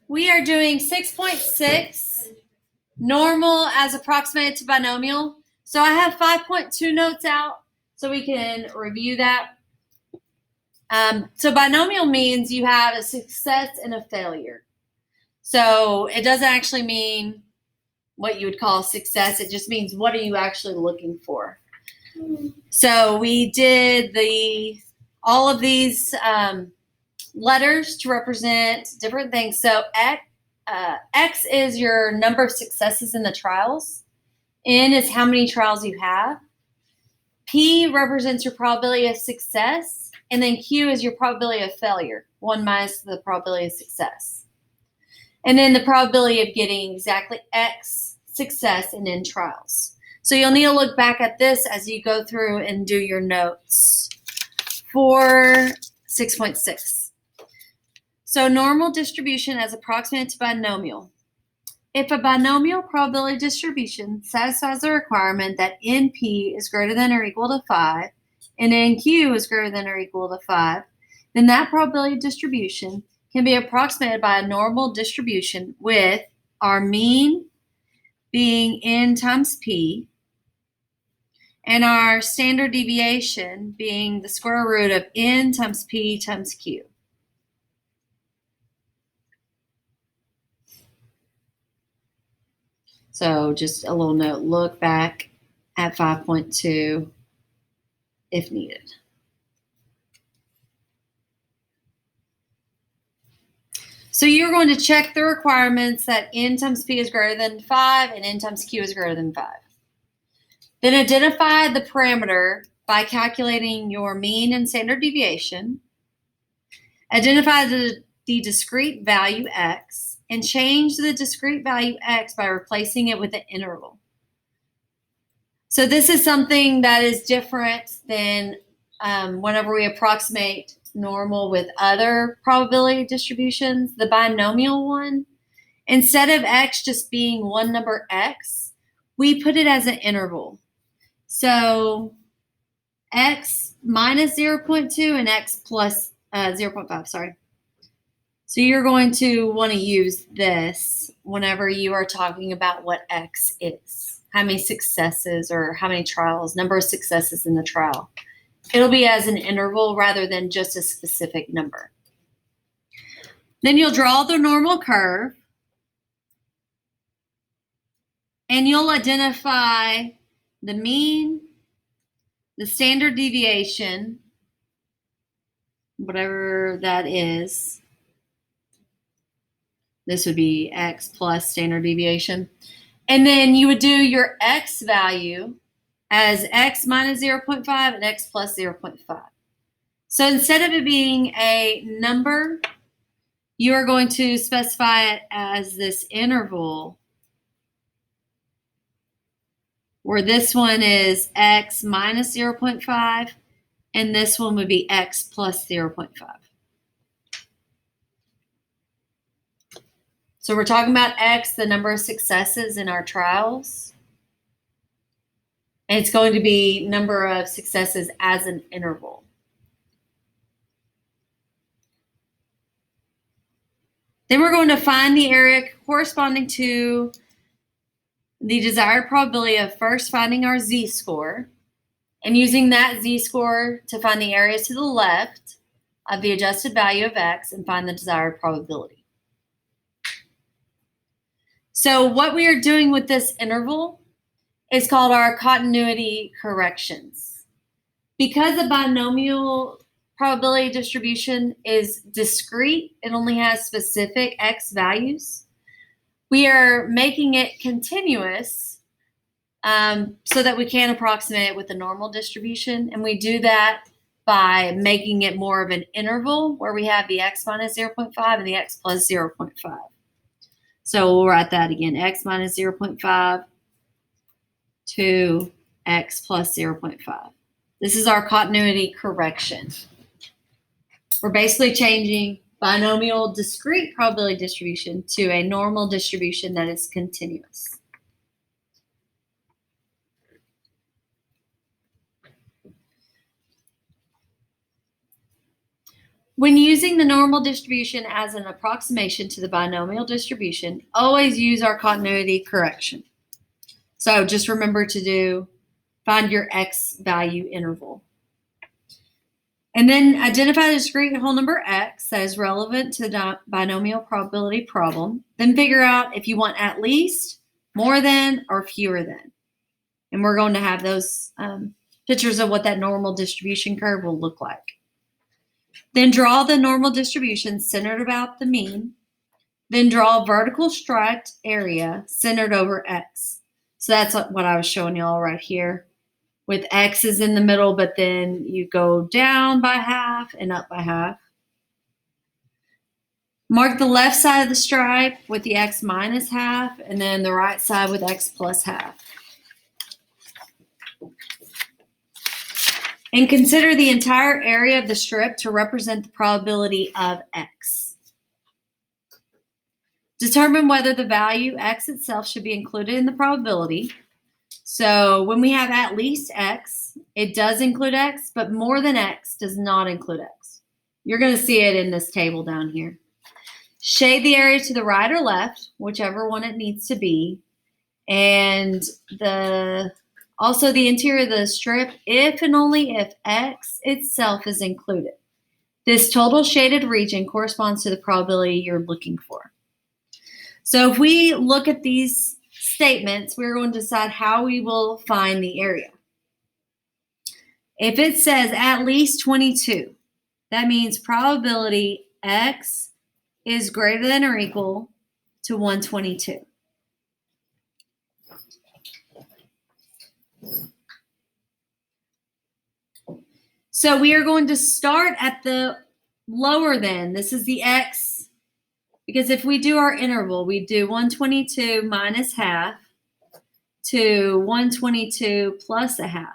We are doing 6.6, normal as approximated to binomial. So I have 5.2 notes out so we can review that. So binomial means you have a success and a failure. So it doesn't actually mean what you would call success. It just means what are you actually looking for. So we did all of these letters to represent different things. So X is your number of successes in the trials. N is how many trials you have. P represents your probability of success. And then Q is your probability of failure, 1 minus the probability of success. And then the probability of getting exactly X success in N trials. So you'll need to look back at this as you go through and do your notes for 6.6. So normal distribution as approximated to binomial. If a binomial probability distribution satisfies the requirement that NP is greater than or equal to 5 and NQ is greater than or equal to 5, then that probability distribution can be approximated by a normal distribution with our mean being N times P and our standard deviation being the square root of N times P times Q. So just a little note, look back at 5.2 if needed. So you're going to check the requirements that N times P is greater than 5 and N times Q is greater than 5. Then identify the parameter by calculating your mean and standard deviation. Identify the discrete value X and change the discrete value X by replacing it with an interval. So this is something that is different than whenever we approximate normal with other probability distributions. The binomial one, instead of X just being one number X, we put it as an interval. So X minus 0.2 and X plus 0.5, sorry. So you're going to want to use this whenever you are talking about what X is. How many successes or how many trials, number of successes in the trial. It'll be as an interval rather than just a specific number. Then you'll draw the normal curve and you'll identify the mean, the standard deviation, whatever that is. This would be X plus standard deviation. And then you would do your X value as X minus 0.5 and X plus 0.5. So instead of it being a number, you are going to specify it as this interval where this one is X minus 0.5 and this one would be X plus 0.5. So we're talking about X, the number of successes in our trials. And it's going to be number of successes as an interval. Then we're going to find the area corresponding to the desired probability of first finding our z-score and using that z-score to find the areas to the left of the adjusted value of X and find the desired probability. So what we are doing with this interval is called our continuity corrections. Because a binomial probability distribution is discrete, it only has specific X values, we are making it continuous so that we can approximate it with a normal distribution. And we do that by making it more of an interval where we have the X minus 0.5 and the X plus 0.5. So we'll write that again, X minus 0.5 to X plus 0.5. This is our continuity correction. We're basically changing binomial discrete probability distribution to a normal distribution that is continuous. When using the normal distribution as an approximation to the binomial distribution, always use our continuity correction. So just remember to find your x value interval. And then identify the discrete whole number x that is relevant to the binomial probability problem. Then figure out if you want at least, more than, or fewer than. And we're going to have those pictures of what that normal distribution curve will look like. Then draw the normal distribution centered about the mean. Then draw a vertical striped area centered over x. So that's what I was showing y'all right here, with x is in the middle, but then you go down by half and up by half. Mark the left side of the stripe with the x minus half, and then the right side with x plus half. And consider the entire area of the strip to represent the probability of x. Determine whether the value x itself should be included in the probability. So when we have at least x, it does include x, but more than x does not include x. You're going to see it in this table down here. Shade the area to the right or left, whichever one it needs to be. And also the interior of the strip, if and only if x itself is included. This total shaded region corresponds to the probability you're looking for. So if we look at these statements, we're going to decide how we will find the area. If it says at least 22, that means probability x is greater than or equal to 122. So we are going to start at the lower than. This is the x, because if we do our interval, we do 122 minus half to 122 plus a half.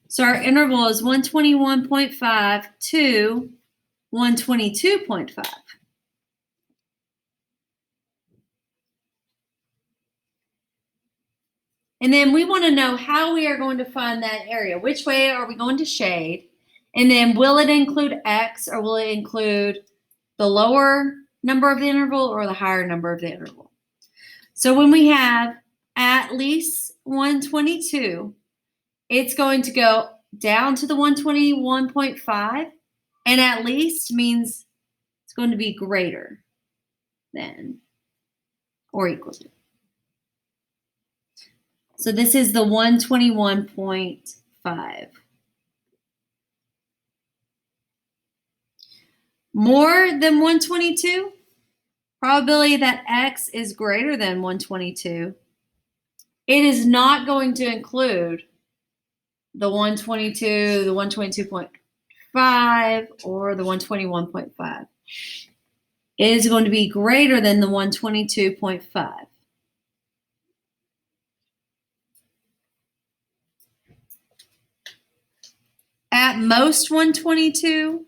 So our interval is 121.5 to 122.5. And then we want to know how we are going to find that area. Which way are we going to shade? And then will it include x, or will it include the lower number of the interval or the higher number of the interval? So when we have at least 122, it's going to go down to the 121.5, and at least means it's going to be greater than or equal to. So this is the 121.5. More than 122, probability that x is greater than 122, it is not going to include the 122, the 122.5, or the 121.5. It is going to be greater than the 122.5. At most 122,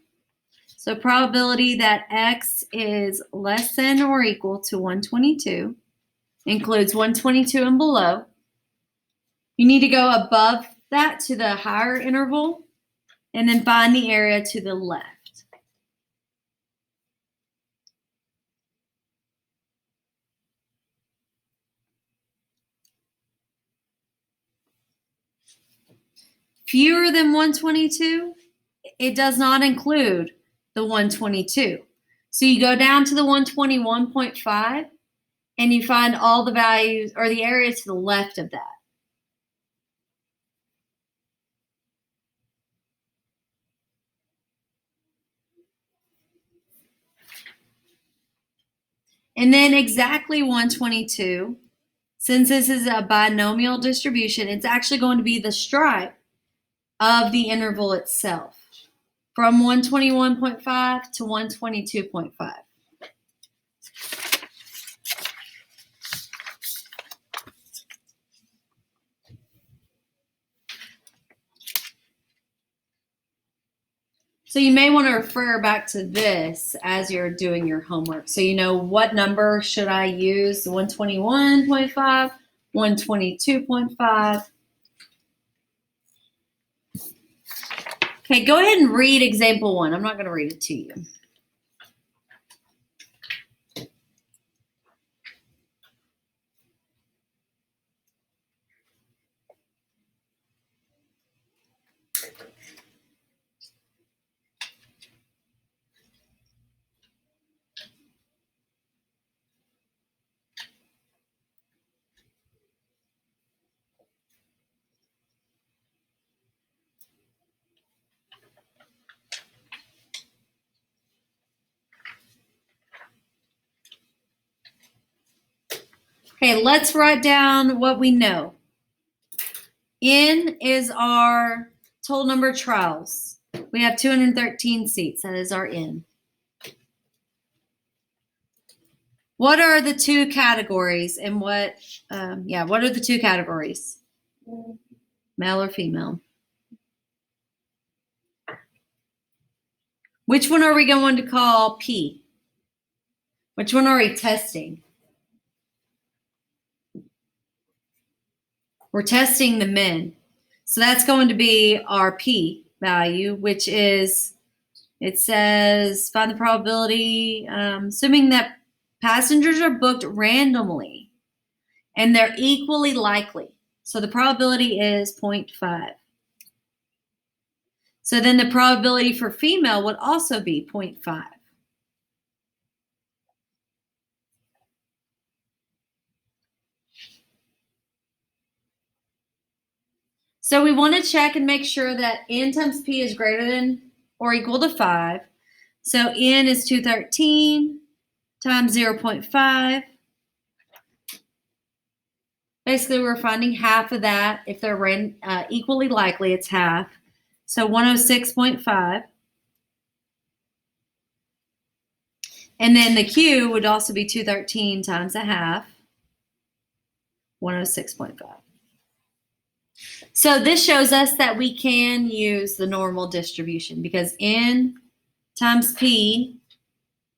so probability that x is less than or equal to 122, includes 122 and below. You need to go above that to the higher interval, and then find the area to the left. Fewer than 122, it does not include the 122. So you go down to the 121.5 and you find all the values or the area to the left of that. And then exactly 122, since this is a binomial distribution, it's actually going to be the stripe of the interval itself, from 121.5 to 122.5. So you may want to refer back to this as you're doing your homework. So you know what number should I use, 121.5, 122.5. Okay, go ahead and read example 1. I'm not going to read it to you. Okay, let's write down what we know. N is our total number of trials. We have 213 seats. That is our N. What are the two categories and what are the two categories? Male or female? Which one are we going to call P? Which one are we testing? We're testing the men. So that's going to be our P value, which is, it says, find the probability, assuming that passengers are booked randomly and they're equally likely. So the probability is 0.5. So then the probability for female would also be 0.5. So we want to check and make sure that N times P is greater than or equal to 5. So N is 213 times 0.5. Basically, we're finding half of that. If they're equally likely, it's half. So 106.5. And then the Q would also be 213 times a half, 106.5. So this shows us that we can use the normal distribution because N times P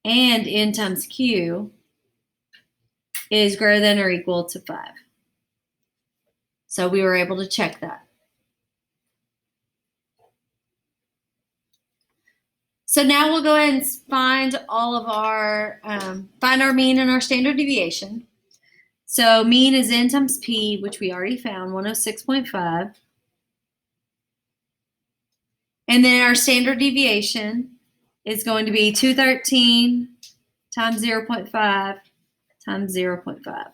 and N times Q is greater than or equal to 5. So we were able to check that. So now we'll go ahead and find all of our, find our mean and our standard deviation. So mean is N times P, which we already found, 106.5. And then our standard deviation is going to be 213 times 0.5 times 0.5.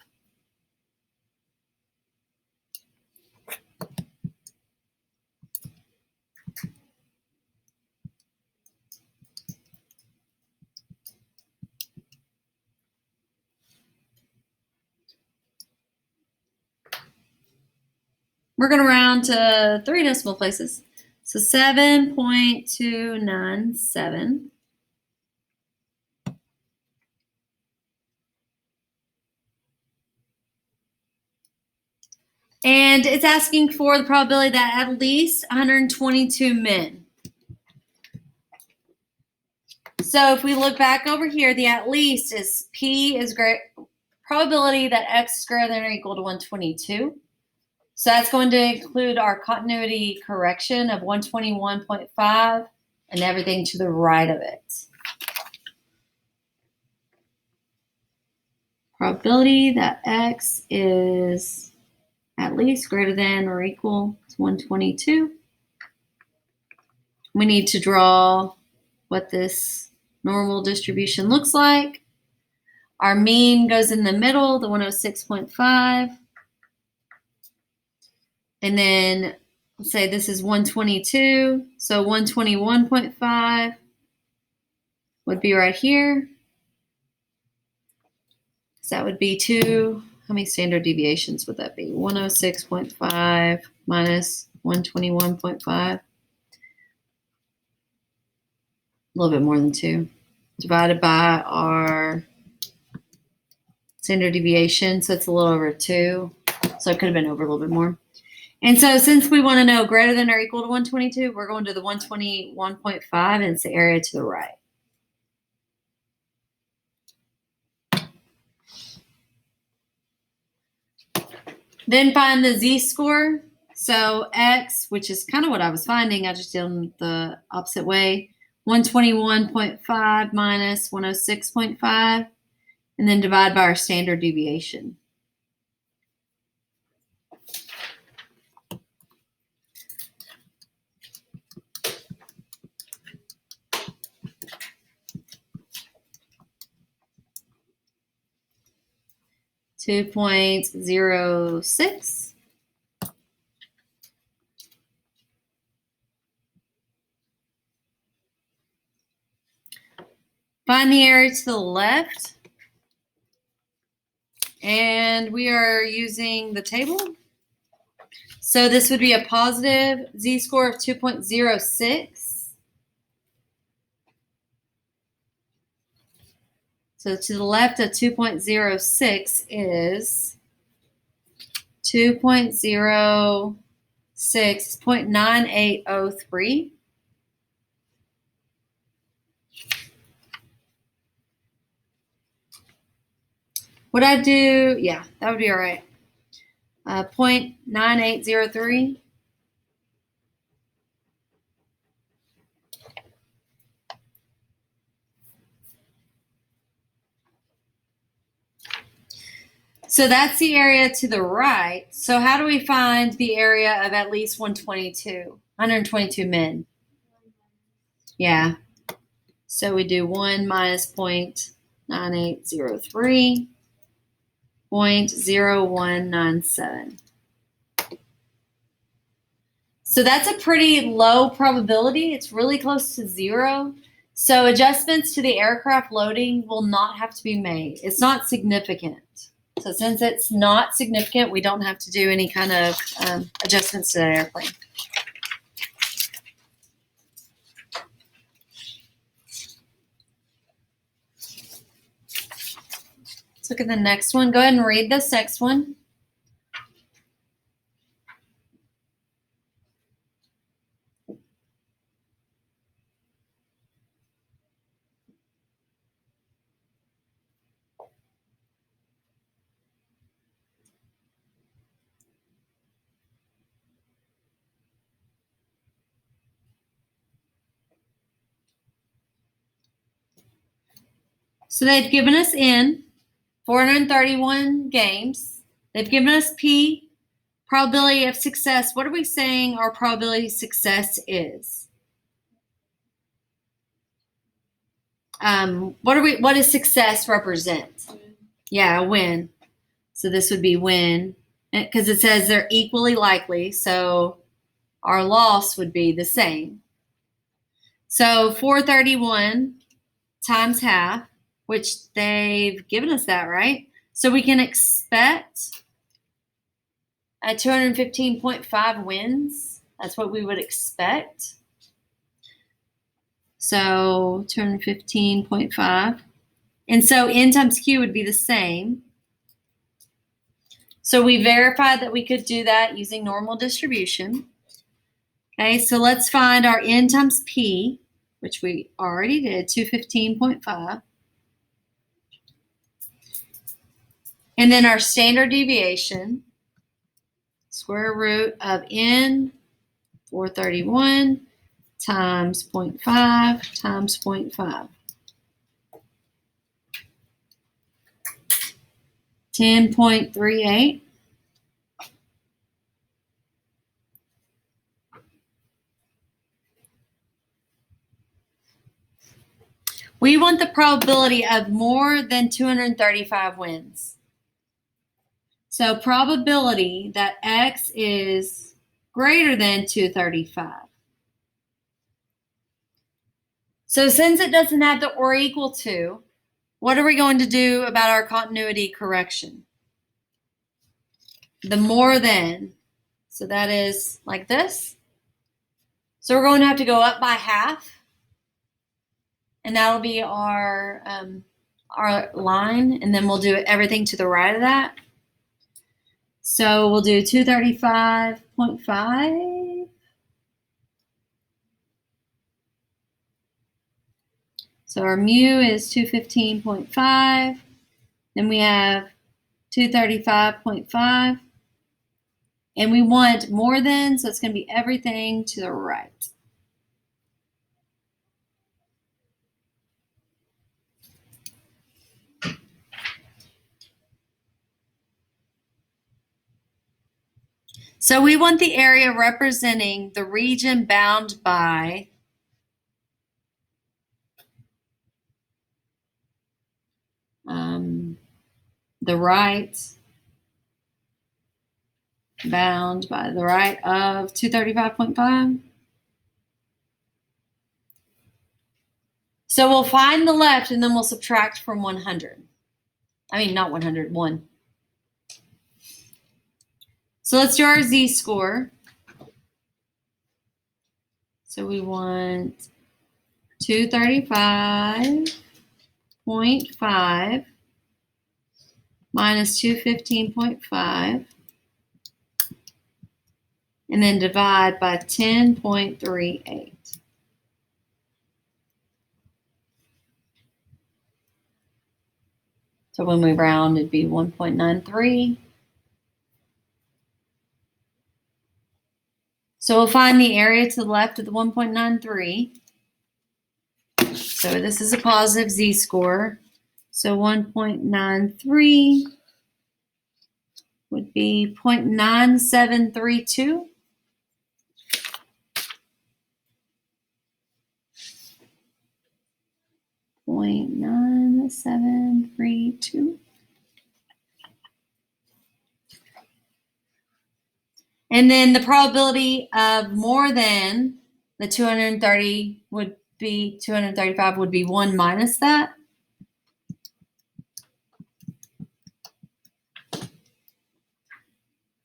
We're going to round to 3 decimal places. So 7.297. And it's asking for the probability that at least 122 men. So if we look back over here, the at least is P is great probability that X is greater than or equal to 122. So that's going to include our continuity correction of 121.5 and everything to the right of it. Probability that X is at least greater than or equal to 122. We need to draw what this normal distribution looks like. Our mean goes in the middle, the 106.5. And then let's say this is 122. So 121.5 would be right here. So that would be how many standard deviations would that be? 106.5 minus 121.5. A little bit more than 2. Divided by our standard deviation. So it's a little over 2. So it could have been over a little bit more. And so since we want to know greater than or equal to 122, we're going to the 121.5 and it's the area to the right. Then find the z-score. So x, which is kind of what I was finding, I just did them the opposite way. 121.5 minus 106.5, and then divide by our standard deviation. .06. Find the area to the left. And we are using the table. So this would be a positive z-score of 2.06. So to the left of 2.06 is 2.06.9803. Would I do, yeah, that would be all right. 0.9803. So that's the area to the right. So how do we find the area of at least 122 men? Yeah. So we do 1 minus 0.9803, 0.0197. So that's a pretty low probability. It's really close to 0. So adjustments to the aircraft loading will not have to be made. It's not significant. So since it's not significant, we don't have to do any kind of adjustments to that airplane. Let's look at the next one. Go ahead and read this next one. So they've given us N, 431 games. They've given us P, probability of success. What are we saying our probability of success is? What does success represent? Yeah, a win. So this would be win, because it says they're equally likely. So our loss would be the same. So 431 times half, which they've given us that, right? So we can expect 215.5 wins. That's what we would expect. So 215.5. And so N times Q would be the same. So we verified that we could do that using normal distribution. Okay, so let's find our N times P, which we already did, 215.5. And then our standard deviation, square root of N, 431, times 0.5 times 0.5. 10.38. We want the probability of more than 235 wins. So probability that X is greater than 235. So since it doesn't have the or equal to, what are we going to do about our continuity correction? The more than. So that is like this. So we're going to have to go up by half. And that'll be our line. And then we'll do everything to the right of that. So we'll do 235.5. So our mu is 215.5. Then we have 235.5. And we want more than, so it's going to be everything to the right. So we want the area representing the region bound by the right, bound by the right of 235.5. So we'll find the left and then we'll subtract from 100. I mean, not 100, 1. So let's do our z-score. So we want 235.5 minus 215.5, and then divide by 10.38. So when we round, it'd be 1.93. So we'll find the area to the left of the 1.93. So this is a positive z-score. So 1.93 would be 0.9732. .9732. And then the probability of more than the 230 would be 235 would be 1 minus that.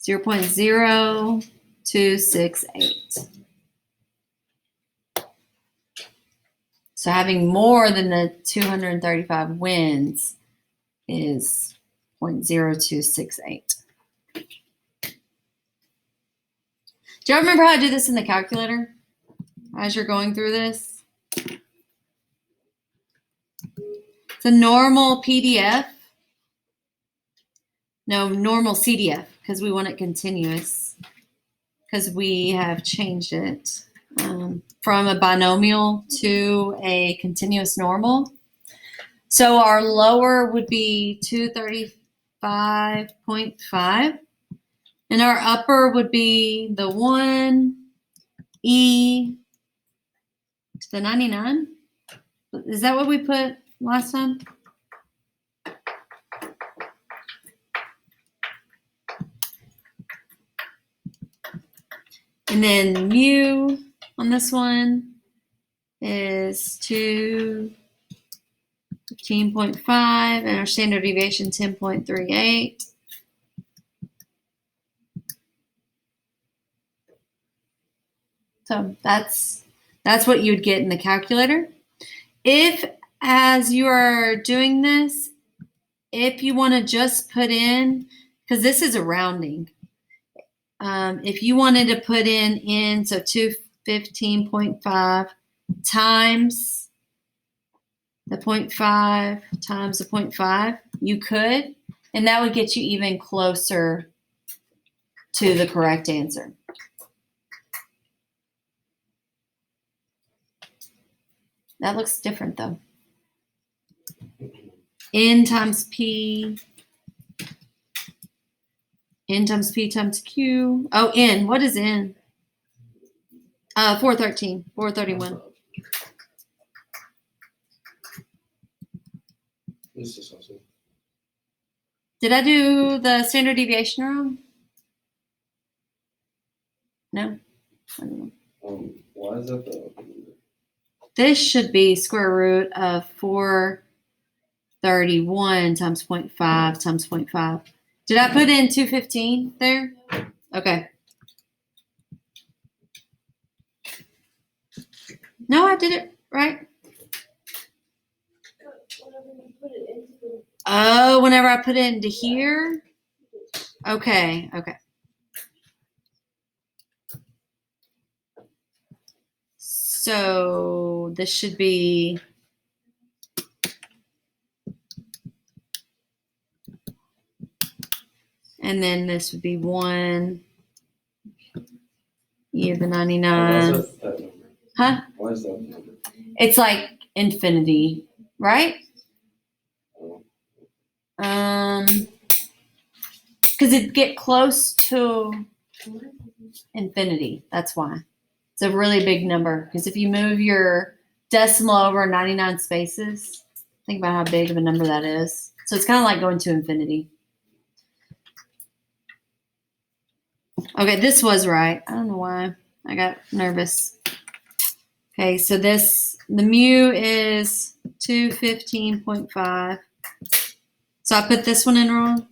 .0268. So having more than the 235 wins is 0.0268. Do you remember how to do this in the calculator as you're going through this? It's a normal PDF. No, normal CDF, because we want it continuous, because we have changed it from a binomial to a continuous normal. So our lower would be 235.5, and our upper would be the 1e to the 99. Is that what we put last time? And then mu on this one is 215.5, and our standard deviation 10.38. So that's what you'd get in the calculator. If, as you are doing this, if you want to just put in, because this is a rounding, if you wanted to put in, so 215.5 times the 0.5 times the 0.5, you could, and that would get you even closer to the correct answer. That looks different though. N times P. N times P times Q. Oh, N. What is N? 413. 431. Did I do the standard deviation wrong? No? I don't know. Why is that the... This should be square root of 431 times 0.5 times 0.5. Did I put in 215 there? Okay. No, I did it right. Oh, whenever I put it into here? Okay, okay. So this should be and then this would be 1 e to the Why 99. is that number? Huh? Why is that number? It's like infinity, right? Oh, Because it get close to infinity. That's why. It's a really big number. Because if you move your decimal over 99 spaces, think about how big of a number that is. So it's kind of like going to infinity. Okay, this was right. I don't know why. I got nervous. Okay, so the mu is 215.5. So I put this one in wrong.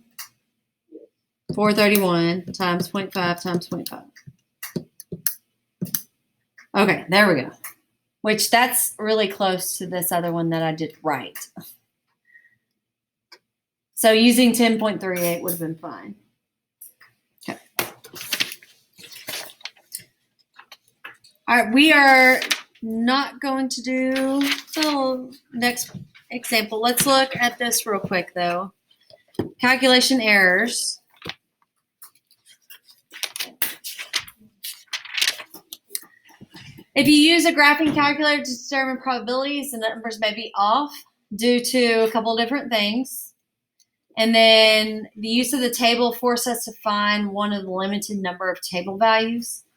431 times 0.5 times 0.5. Okay, there we go. Which that's really close to this other one that I did right. So using 10.38 would have been fine. Okay. All right, we are not going to do the next example. Let's look at this real quick though. Calculation errors. If you use a graphing calculator to determine probabilities, the numbers may be off due to a couple of different things. And then the use of the table forces us to find one of the limited number of table values.